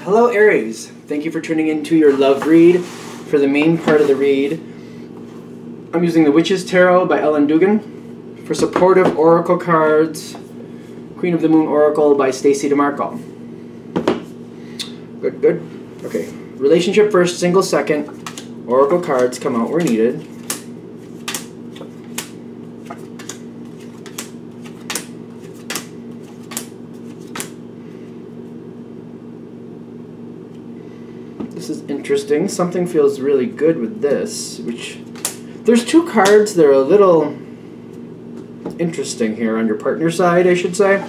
Hello Aries, thank you for tuning in to your love read. For the main part of the read, I'm using the Witch's Tarot by Ellen Dugan. For supportive oracle cards, Queen of the Moon Oracle by Stacey DeMarco. Good, good. Okay, relationship first, single second. Oracle cards come out where needed. This is interesting. Something feels really good with this, which there's two cards that are a little interesting here on your partner side, I should say.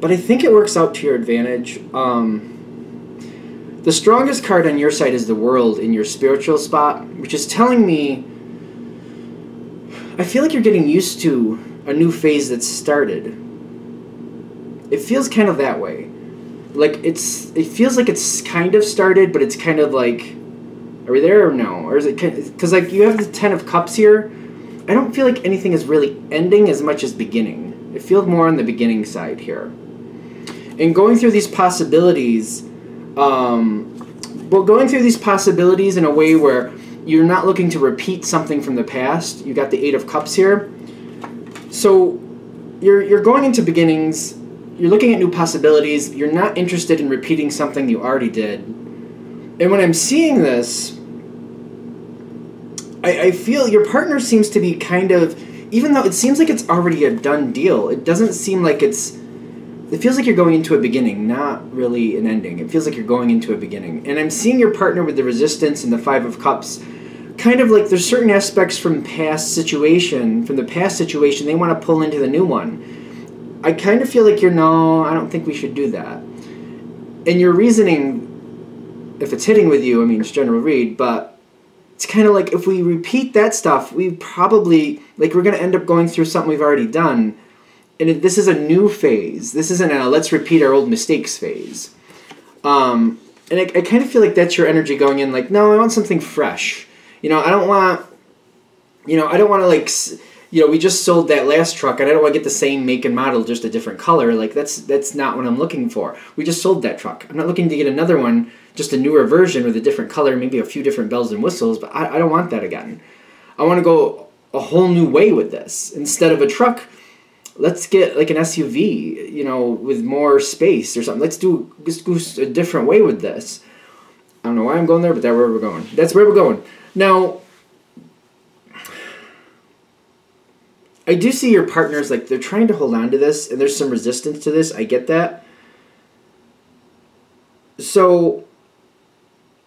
But I think it works out to your advantage. The strongest card on your side is the World in your spiritual spot, which is telling me I feel like you're getting used to a new phase that's started. It feels kind of that way. Like it feels like it's kind of started, but it's kind of like, are we there or no? Or is it, because like you have the Ten of Cups here. I don't feel like anything is really ending as much as beginning. It feels more on the beginning side here. And going through these possibilities, going through these possibilities in a way where you're not looking to repeat something from the past. You got the Eight of Cups here. So you're going into beginnings. You're looking at new possibilities. You're not interested in repeating something you already did. And when I'm seeing this, I feel your partner seems to be kind of, even though it seems like it's already a done deal, it doesn't seem like it feels like you're going into a beginning, not really an ending. It feels like you're going into a beginning. And I'm seeing your partner with the Resistance and the Five of Cups, kind of like there's certain aspects from the past situation they want to pull into the new one. I kind of feel like no, I don't think we should do that. And your reasoning, if it's hitting with you, I mean, it's general read, but it's kind of like if we repeat that stuff, we probably, like we're going to end up going through something we've already done. And this is a new phase. This isn't a let's repeat our old mistakes phase. And I kind of feel like that's your energy going in, like, no, I want something fresh. I don't want to like... we just sold that last truck, and I don't want to get the same make and model, just a different color. Like, that's not what I'm looking for. We just sold that truck. I'm not looking to get another one, just a newer version with a different color, maybe a few different bells and whistles, but I don't want that again. I want to go a whole new way with this. Instead of a truck, let's get like an SUV, with more space or something. Let's go a different way with this. I don't know why I'm going there, but that's where we're going. That's where we're going. Now, I do see your partners, like, they're trying to hold on to this, and there's some resistance to this. I get that. So,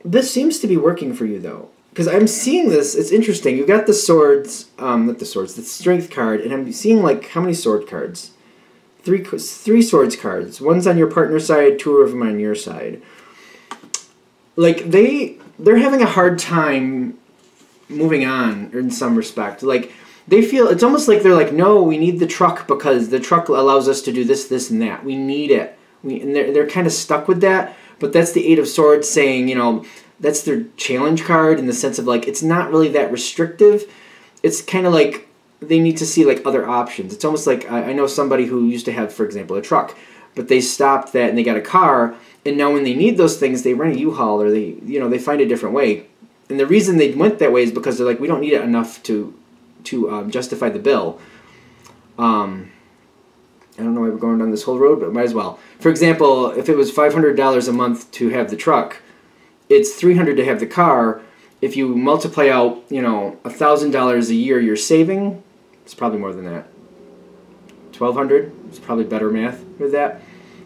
this seems to be working for you, though. Because I'm seeing this, it's interesting. You got the swords, the strength card, and I'm seeing, like, how many sword cards? Three swords cards. One's on your partner's side, two of them on your side. Like, they're having a hard time moving on, in some respect. Like, they feel, it's almost like they're like, no, we need the truck because the truck allows us to do this, this, and that. We need it. And they're kind of stuck with that. But that's the Eight of Swords saying, that's their challenge card in the sense of, like, it's not really that restrictive. It's kind of like they need to see, like, other options. It's almost like, I know somebody who used to have, for example, a truck. But they stopped that and they got a car. And now when they need those things, they rent a U-Haul or they find a different way. And the reason they went that way is because they're like, we don't need it enough to justify the bill. I don't know why we're going down this whole road, but might as well. For example, if it was $500 a month to have the truck, it's $300 to have the car. If you multiply out, $1,000 a year you're saving, it's probably more than that. $1,200, it's probably better math with that.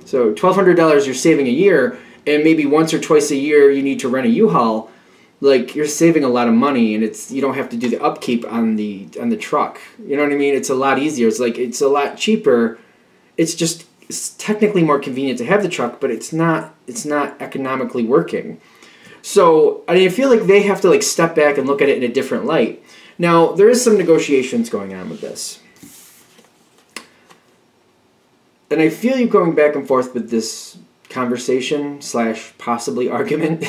So $1,200 you're saving a year, and maybe once or twice a year you need to rent a U-Haul. Like, you're saving a lot of money, and you don't have to do the upkeep on the truck. You know what I mean? It's a lot easier. It's like, it's a lot cheaper. It's technically more convenient to have the truck, but it's not economically working. So, I feel like they have to, like, step back and look at it in a different light. Now, there is some negotiations going on with this. And I feel you going back and forth with this conversation / possibly argument.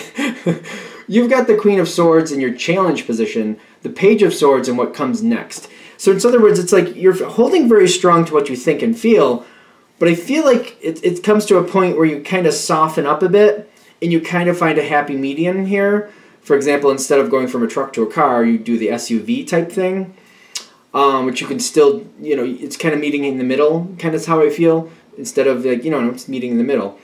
You've got the Queen of Swords in your challenge position, the Page of Swords, and what comes next. So in other words, it's like you're holding very strong to what you think and feel, But I feel like it comes to a point where you kind of soften up a bit and you kind of find a happy median here. For example, instead of going from a truck to a car, you do the SUV type thing, which you can still, it's kind of meeting in the middle, kind of how I feel, instead of like, it's meeting in the middle.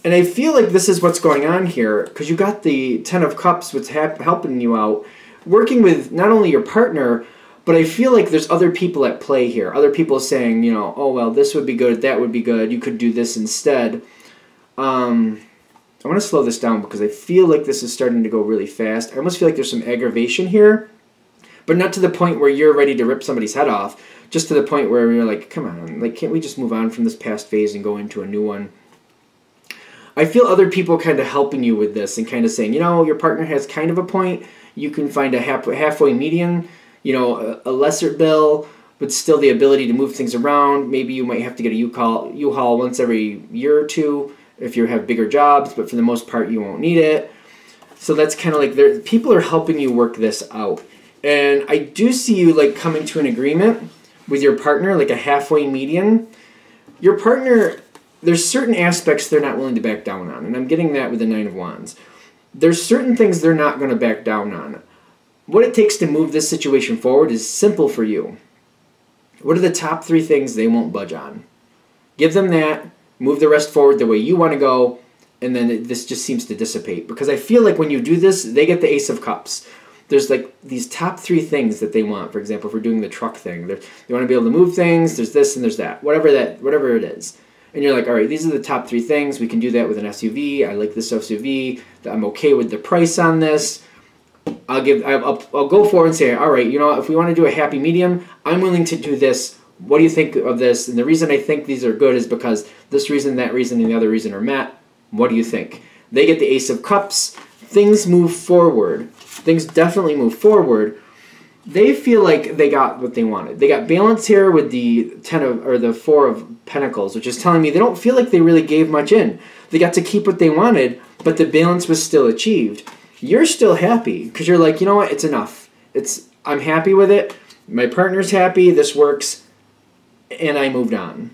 And I feel like this is what's going on here, because you got the Ten of Cups, what's helping you out, working with not only your partner, but I feel like there's other people at play here. Other people saying, oh, well, this would be good, that would be good, you could do this instead. I want to slow this down because I feel like this is starting to go really fast. I almost feel like there's some aggravation here, but not to the point where you're ready to rip somebody's head off, just to the point where you're like, come on, like, can't we just move on from this past phase and go into a new one? I feel other people kind of helping you with this and kind of saying, your partner has kind of a point. You can find a halfway median, a lesser bill, but still the ability to move things around. Maybe you might have to get a U-Haul once every year or two if you have bigger jobs, but for the most part you won't need it. So that's kind of like people are helping you work this out. And I do see you like coming to an agreement with your partner, like a halfway median. Your partner, there's certain aspects they're not willing to back down on, and I'm getting that with the Nine of Wands. There's certain things they're not going to back down on. What it takes to move this situation forward is simple for you. What are the top 3 things they won't budge on? Give them that, move the rest forward the way you want to go, and then this just seems to dissipate. Because I feel like when you do this, they get the Ace of Cups. There's like these top 3 things that they want. For example, if we're doing the truck thing, they want to be able to move things, there's this and there's that, whatever it is. And you're like, all right, these are the top 3 things. We can do that with an SUV. I like this SUV. I'm okay with the price on this. I'll go forward and say, all right, if we want to do a happy medium, I'm willing to do this. What do you think of this? And the reason I think these are good is because this reason, that reason, and the other reason are met. What do you think? They get the Ace of Cups. Things move forward. Things definitely move forward. They feel like they got what they wanted. They got balance here with the the 4 of Pentacles, which is telling me they don't feel like they really gave much in. They got to keep what they wanted, but the balance was still achieved. You're still happy because you're like, you know what? It's enough. I'm happy with it. My partner's happy. This works, and I moved on.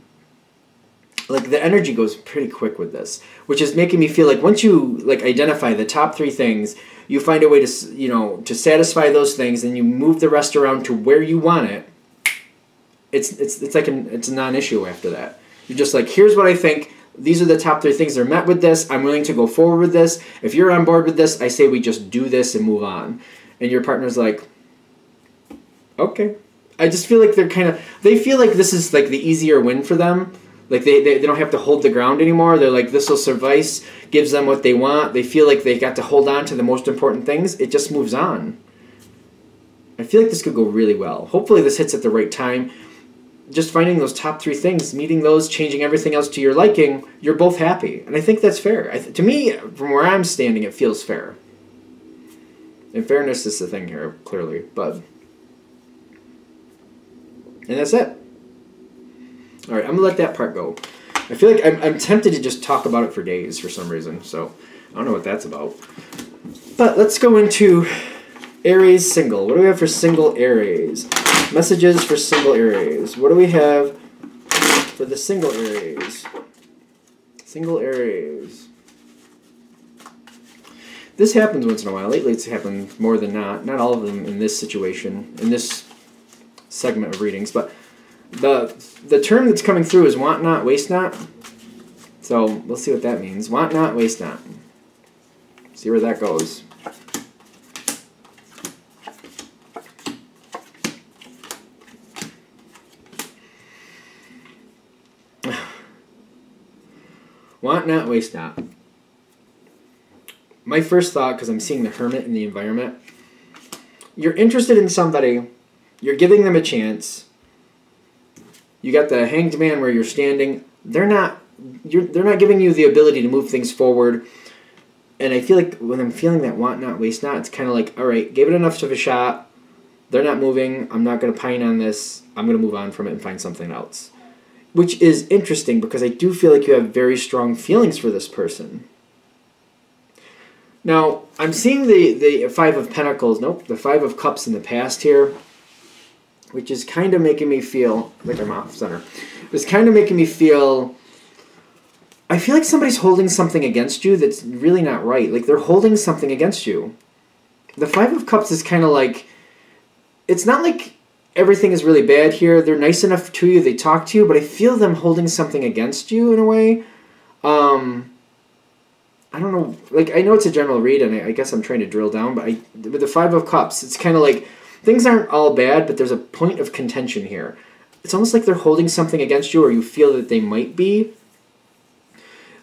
Like the energy goes pretty quick with this, which is making me feel like once you like identify the top 3 things, you find a way to to satisfy those things, and you move the rest around to where you want it. It's like it's a non-issue after that. You're just like, here's what I think. These are the top 3 things that are met with this. I'm willing to go forward with this. If you're on board with this, I say we just do this and move on. And your partner's like, okay. I just feel like they feel like this is like the easier win for them. Like they don't have to hold the ground anymore. They're like, this will suffice, gives them what they want. They feel like they got to hold on to the most important things. It just moves on. I feel like this could go really well. Hopefully this hits at the right time. Just finding those top 3 things, meeting those, changing everything else to your liking, you're both happy. And I think that's fair. To me, from where I'm standing, it feels fair. And fairness is the thing here, clearly. And that's it. All right, I'm going to let that part go. I feel like I'm tempted to just talk about it for days for some reason. So I don't know what that's about. But let's go into Aries single. What do we have for single Aries? Messages for single Aries. What do we have for the single Aries? Single Aries. This happens once in a while. Lately it's happened more than not. Not all of them in this situation, in this segment of readings. But the term that's coming through is want not, waste not. So we'll see what that means. Want not, waste not. See where that goes. Want not, waste not. My first thought, because I'm seeing the Hermit in the environment, you're interested in somebody, you're giving them a chance, you got the Hanged Man where you're standing, they're not giving you the ability to move things forward, and I feel like when I'm feeling that want not, waste not, it's kind of like, alright, gave it enough of a shot, they're not moving, I'm not going to pine on this, I'm going to move on from it and find something else. Which is interesting because I do feel like you have very strong feelings for this person. Now, I'm seeing the 5 of Pentacles, nope, the 5 of Cups in the past here. which is kind of making me feel like I'm off center. It's kind of making me feel, I feel like somebody's holding something against you that's really not right. Like they're holding something against you. The Five of Cups is kind of like, it's not like everything is really bad here. They're nice enough to you, they talk to you, but I feel them holding something against you in a way. I don't know, like, I know it's a general read, and I guess I'm trying to drill down, but with the Five of Cups, it's kind of like, things aren't all bad, but there's a point of contention here. It's almost like they're holding something against you, or you feel that they might be.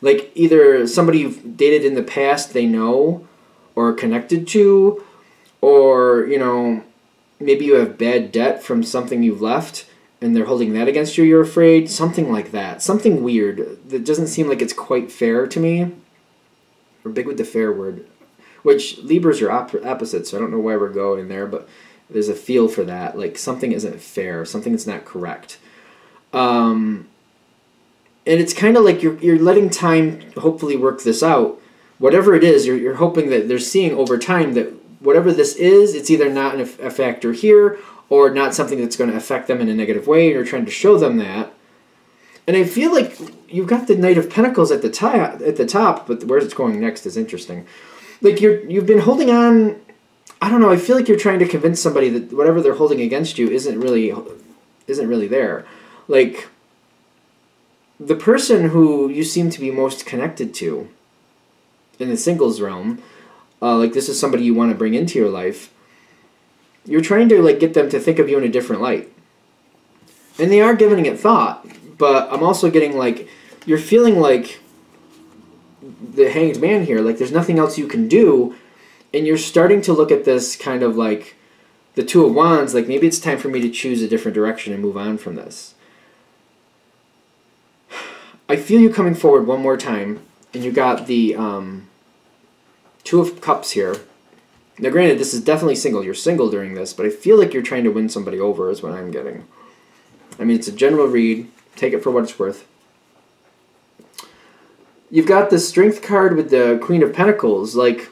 Like, either somebody you've dated in the past they know, or connected to, or, you know, maybe you have bad debt from something you've left, and they're holding that against you, you're afraid. Something like that. Something weird that doesn't seem like it's quite fair to me. We're big with the fair word, which Libras are opposites, so I don't know why we're going there, but there's a feel for that. Like, something isn't fair, something that's not correct. And it's kind of like you're letting time hopefully work this out. Whatever it is, you're hoping that they're seeing over time that whatever this is, it's either not a factor here or not something that's going to affect them in a negative way, and you're trying to show them that. And I feel like you've got the Knight of Pentacles at the top, but where it's going next is interesting. Like you've been holding on. I don't know. I feel like you're trying to convince somebody that whatever they're holding against you isn't really there. Like the person who you seem to be most connected to in the singles realm, like this is somebody you want to bring into your life. You're trying to like get them to think of you in a different light, and they are giving it thought. But I'm also getting like, you're feeling like the Hanged Man here, like there's nothing else you can do, and you're starting to look at this kind of like the Two of Wands, like maybe it's time for me to choose a different direction and move on from this. I feel you coming forward one more time, and you got the Two of Cups here. Now granted, this is definitely single. You're single during this, but I feel like you're trying to win somebody over is what I'm getting. I mean, it's a general read. Take it for what it's worth. You've got the Strength card with the Queen of Pentacles. Like,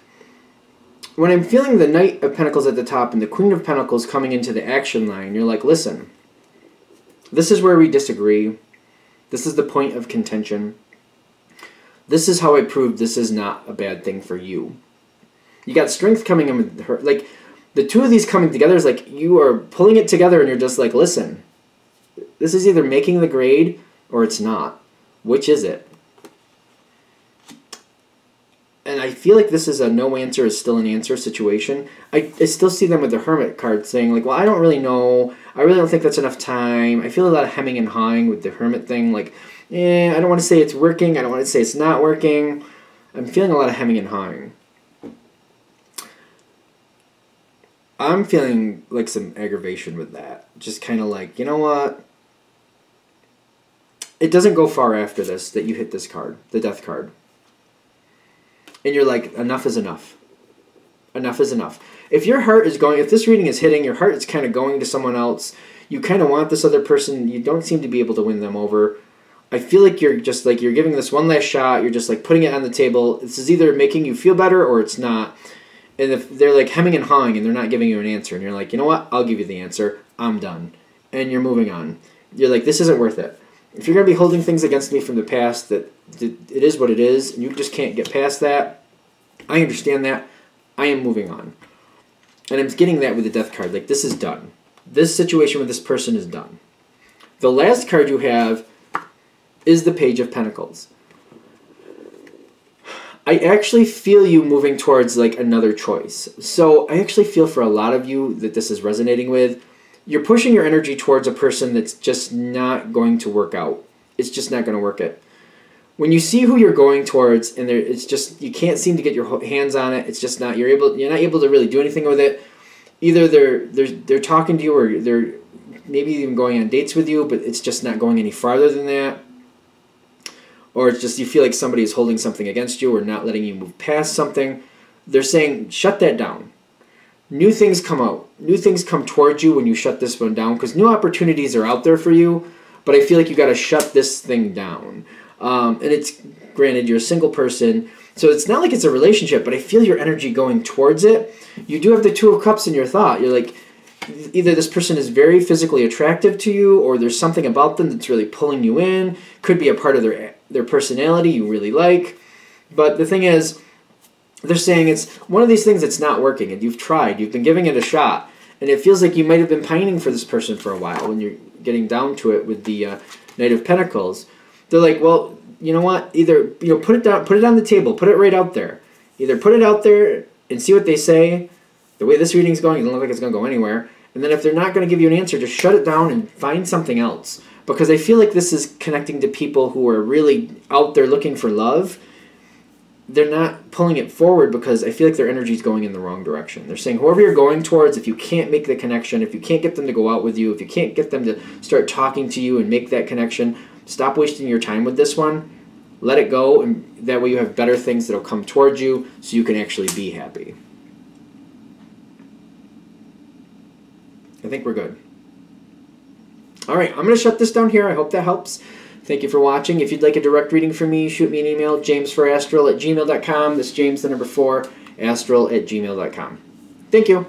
when I'm feeling the Knight of Pentacles at the top and the Queen of Pentacles coming into the action line, you're like, listen, this is where we disagree. This is the point of contention. This is how I proved this is not a bad thing for you. You got Strength coming in with her. Like, the two of these coming together is like, you are pulling it together and you're just like, listen, this is either making the grade or it's not. Which is it? And I feel like this is a no answer is still an answer situation. I still see them with the Hermit card saying like, well, I don't really know. I really don't think that's enough time. I feel a lot of hemming and hawing with the Hermit thing. Like, I don't want to say it's working. I don't want to say it's not working. I'm feeling a lot of hemming and hawing. I'm feeling like some aggravation with that. Just kind of like, you know what? It doesn't go far after this that you hit this card, the Death card. And you're like, enough is enough. Enough is enough. If your heart is going, if this reading is hitting, your heart is kind of going to someone else, you kind of want this other person, you don't seem to be able to win them over. I feel like you're just like, you're giving this one last shot, you're just like putting it on the table. This is either making you feel better or it's not. And if they're like hemming and hawing and they're not giving you an answer, and you're like, you know what, I'll give you the answer, I'm done. And you're moving on. You're like, this isn't worth it. If you're going to be holding things against me from the past, that it is what it is, and you just can't get past that, I understand that. I am moving on. And I'm getting that with the Death card. Like, this is done. This situation with this person is done. The last card you have is the Page of Pentacles. I actually feel you moving towards, like, another choice. So I actually feel for a lot of you that this is resonating with. You're pushing your energy towards a person that's just not going to work out. It's just not going to work it. When you see who you're going towards, and it's just, you can't seem to get your hands on it. It's just not, you're not able to really do anything with it. Either they're talking to you, or they're maybe even going on dates with you, but it's just not going any farther than that. Or it's just you feel like somebody is holding something against you or not letting you move past something. They're saying, shut that down. New things come out. New things come towards you when you shut this one down, because new opportunities are out there for you, but I feel like you got to shut this thing down. And it's, granted, you're a single person, so it's not like it's a relationship, but I feel your energy going towards it. You do have the Two of Cups in your thought. You're like, either this person is very physically attractive to you, or there's something about them that's really pulling you in. Could be a part of their personality you really like. But the thing is, they're saying it's one of these things that's not working, and you've tried, you've been giving it a shot, and it feels like you might have been pining for this person for a while when you're getting down to it with the Knight of Pentacles. They're like, well, you know what? Either put it down, put it on the table, put it right out there. Either put it out there and see what they say. The way this reading's going, it doesn't look like it's going to go anywhere. And then if they're not going to give you an answer, just shut it down and find something else. Because I feel like this is connecting to people who are really out there looking for love. They're not pulling it forward because I feel like their energy is going in the wrong direction. They're saying whoever you're going towards, if you can't make the connection, if you can't get them to go out with you, if you can't get them to start talking to you and make that connection, stop wasting your time with this one. Let it go, and that way you have better things that will come towards you so you can actually be happy. I think we're good. All right, I'm going to shut this down here. I hope that helps. Thank you for watching. If you'd like a direct reading from me, shoot me an email, jamesforastral@gmail.com. That's James, the number 4, astral@gmail.com. Thank you.